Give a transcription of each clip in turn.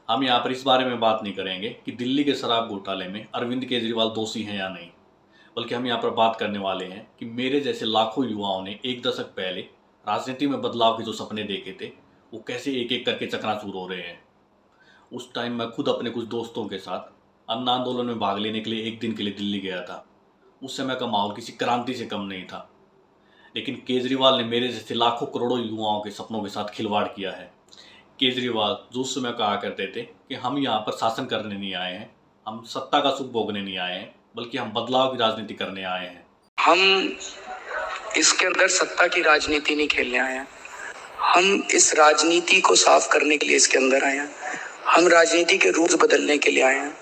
हम यहाँ पर इस बारे में बात नहीं करेंगे कि दिल्ली के शराब घोटाले में अरविंद केजरीवाल दोषी हैं या नहीं, बल्कि हम यहाँ पर बात करने वाले हैं कि मेरे जैसे लाखों युवाओं ने एक दशक पहले राजनीति में बदलाव के जो सपने देखे थे वो कैसे एक एक करके चकनाचूर हो रहे हैं। उस टाइम मैं खुद अपने कुछ दोस्तों के साथ अन्न आंदोलन में भाग लेने के लिए एक दिन के लिए दिल्ली गया था। उस समय का माहौल किसी क्रांति से कम नहीं था, लेकिन केजरीवाल ने मेरे जैसे लाखों करोड़ों युवाओं के सपनों के साथ खिलवाड़ किया है। केजरीवाल जो उस समय कहा करते थे कि हम यहाँ पर शासन करने नहीं आए हैं, हम सत्ता का सुख भोगने नहीं आए हैं, बल्कि हम बदलाव की राजनीति करने आए हैं। हम इसके अंदर सत्ता की राजनीति नहीं खेलने आए हैं, हम इस राजनीति को साफ करने के लिए इसके अंदर आए हैं। हम राजनीति के रूल्स बदलने के लिए आए हैं।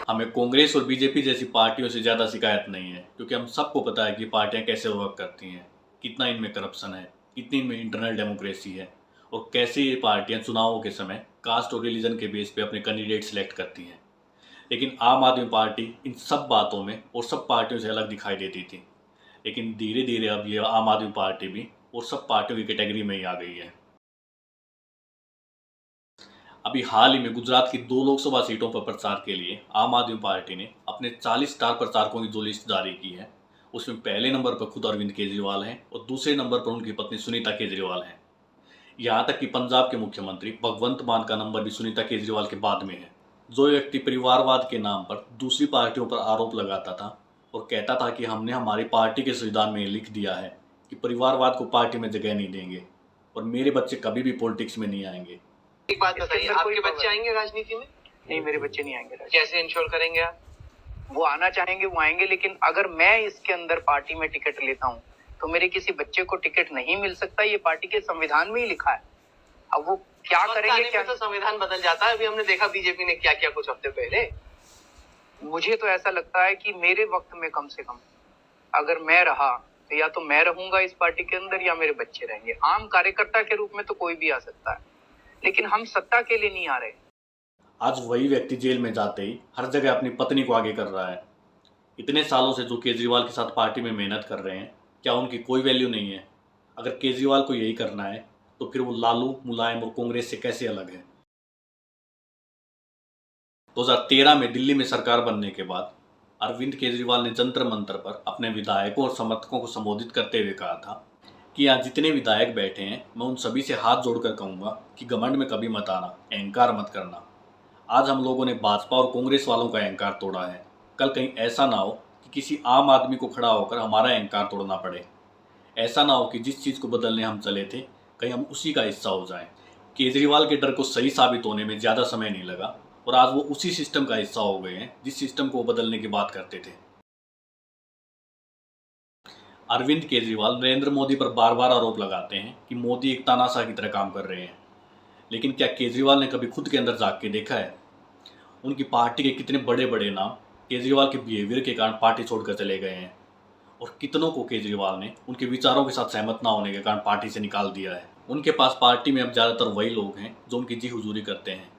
हमें कांग्रेस और बीजेपी जैसी पार्टियों से ज़्यादा शिकायत नहीं है, क्योंकि हम सबको पता है कि पार्टियां कैसे वर्क करती हैं, कितना इनमें करप्शन है, कितनी इनमें इंटरनल डेमोक्रेसी है और कैसे ये पार्टियां चुनावों के समय कास्ट और रिलीजन के बेस पे अपने कैंडिडेट सेलेक्ट करती हैं। लेकिन आम आदमी पार्टी इन सब बातों में और सब पार्टियों से अलग दिखाई देती थी, लेकिन धीरे धीरे अब ये आम आदमी पार्टी भी और सब पार्टियों की कैटेगरी में ही आ गई है। अभी हाल ही में गुजरात की 2 लोकसभा सीटों पर प्रचार के लिए आम आदमी पार्टी ने अपने 40 स्टार प्रचारकों की जो लिस्ट जारी की है, उसमें पहले नंबर पर खुद अरविंद केजरीवाल हैं और दूसरे नंबर पर उनकी पत्नी सुनीता केजरीवाल हैं। यहाँ तक कि पंजाब के मुख्यमंत्री भगवंत मान का नंबर भी सुनीता केजरीवाल के बाद में है। जो व्यक्ति परिवारवाद के नाम पर दूसरी पार्टियों पर आरोप लगाता था और कहता था कि हमने हमारी पार्टी के संविधान में लिख दिया है कि परिवारवाद को पार्टी में जगह नहीं देंगे और मेरे बच्चे कभी भी पॉलिटिक्स में नहीं आएंगे। एक बात बताइए, आपके बच्चे आएंगे राजनीति में? नहीं, मेरे बच्चे नहीं आएंगे। कैसे इंश्योर करेंगे आप? वो आना चाहेंगे वो आएंगे, लेकिन अगर मैं इसके अंदर पार्टी में टिकट लेता हूँ तो मेरे किसी बच्चे को टिकट नहीं मिल सकता। ये पार्टी के संविधान में ही लिखा है। अब वो क्या करेंगे, क्या तो संविधान बदल जाता है। अभी हमने देखा बीजेपी ने क्या किया कुछ हफ्ते पहले। मुझे तो ऐसा लगता है कि मेरे वक्त में कम से कम अगर मैं रहा तो या तो मैं रहूंगा इस पार्टी के अंदर या मेरे बच्चे रहेंगे। आम कार्यकर्ता के रूप में तो कोई भी आ सकता है, लेकिन हम सत्ता के लिए नहीं आ रहे। आज वही व्यक्ति जेल में जाते ही हर जगह अपनी पत्नी को आगे कर रहा है। इतने सालों से जो केजरीवाल के साथ पार्टी में मेहनत कर रहे हैं, क्या उनकी कोई वैल्यू नहीं है? अगर केजरीवाल को यही करना है तो फिर वो लालू, मुलायम और कांग्रेस से कैसे अलग है? 2013 में दिल्ली में सरकार बनने के बाद अरविंद केजरीवाल ने जंतर मंतर पर अपने विधायकों और समर्थकों को संबोधित करते हुए कहा था कि यहाँ जितने विधायक बैठे हैं मैं उन सभी से हाथ जोड़कर कहूँगा कि घमंड में कभी मत आना, अहंकार मत करना। आज हम लोगों ने भाजपा और कांग्रेस वालों का अहंकार तोड़ा है, कल कहीं ऐसा ना हो कि किसी आम आदमी को खड़ा होकर हमारा अहंकार तोड़ना पड़े। ऐसा ना हो कि जिस चीज़ को बदलने हम चले थे कहीं हम उसी का हिस्सा हो जाएं। केजरीवाल के डर को सही साबित होने में ज़्यादा समय नहीं लगा और आज वो उसी सिस्टम का हिस्सा हो गए हैं जिस सिस्टम को वो बदलने की बात करते थे। अरविंद केजरीवाल नरेंद्र मोदी पर बार बार आरोप लगाते हैं कि मोदी एक तानाशाह की तरह काम कर रहे हैं, लेकिन क्या केजरीवाल ने कभी खुद के अंदर झांक के देखा है? उनकी पार्टी के कितने बड़े बड़े नाम केजरीवाल के बिहेवियर के कारण पार्टी छोड़कर चले गए हैं और कितनों को केजरीवाल ने उनके विचारों के साथ सहमत ना होने के कारण पार्टी से निकाल दिया है। उनके पास पार्टी में अब ज़्यादातर वही लोग हैं जो उनकी जी हुजूरी करते हैं।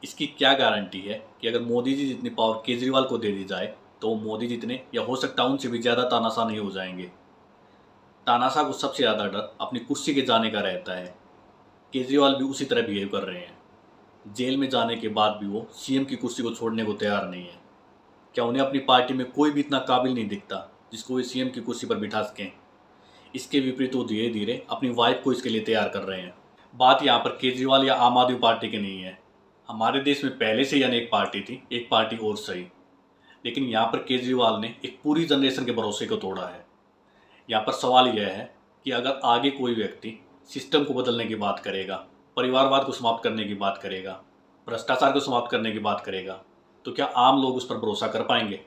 इसकी क्या गारंटी है कि अगर मोदी जी जितनी पावर केजरीवाल को दे दी जाए तो वो मोदी जितने या हो सकता है उनसे भी ज़्यादा तानाशाह नहीं हो जाएंगे। तानाशाह को सबसे ज़्यादा डर अपनी कुर्सी के जाने का रहता है। केजरीवाल भी उसी तरह बिहेव कर रहे हैं। जेल में जाने के बाद भी वो सीएम की कुर्सी को छोड़ने को तैयार नहीं है। क्या उन्हें अपनी पार्टी में कोई भी इतना काबिल नहीं दिखता जिसको वे सीएम की कुर्सी पर बिठा सकें? इसके विपरीत वो धीरे धीरे अपनी वाइफ को इसके लिए तैयार कर रहे हैं। बात यहाँ पर केजरीवाल या आम आदमी पार्टी की नहीं है। हमारे देश में पहले से ही अनेक पार्टी थी, एक पार्टी और सही, लेकिन यहाँ पर केजरीवाल ने एक पूरी जनरेशन के भरोसे को तोड़ा है। यहाँ पर सवाल यह है कि अगर आगे कोई व्यक्ति सिस्टम को बदलने की बात करेगा, परिवारवाद को समाप्त करने की बात करेगा, भ्रष्टाचार को समाप्त करने की बात करेगा, तो क्या आम लोग उस पर भरोसा कर पाएंगे?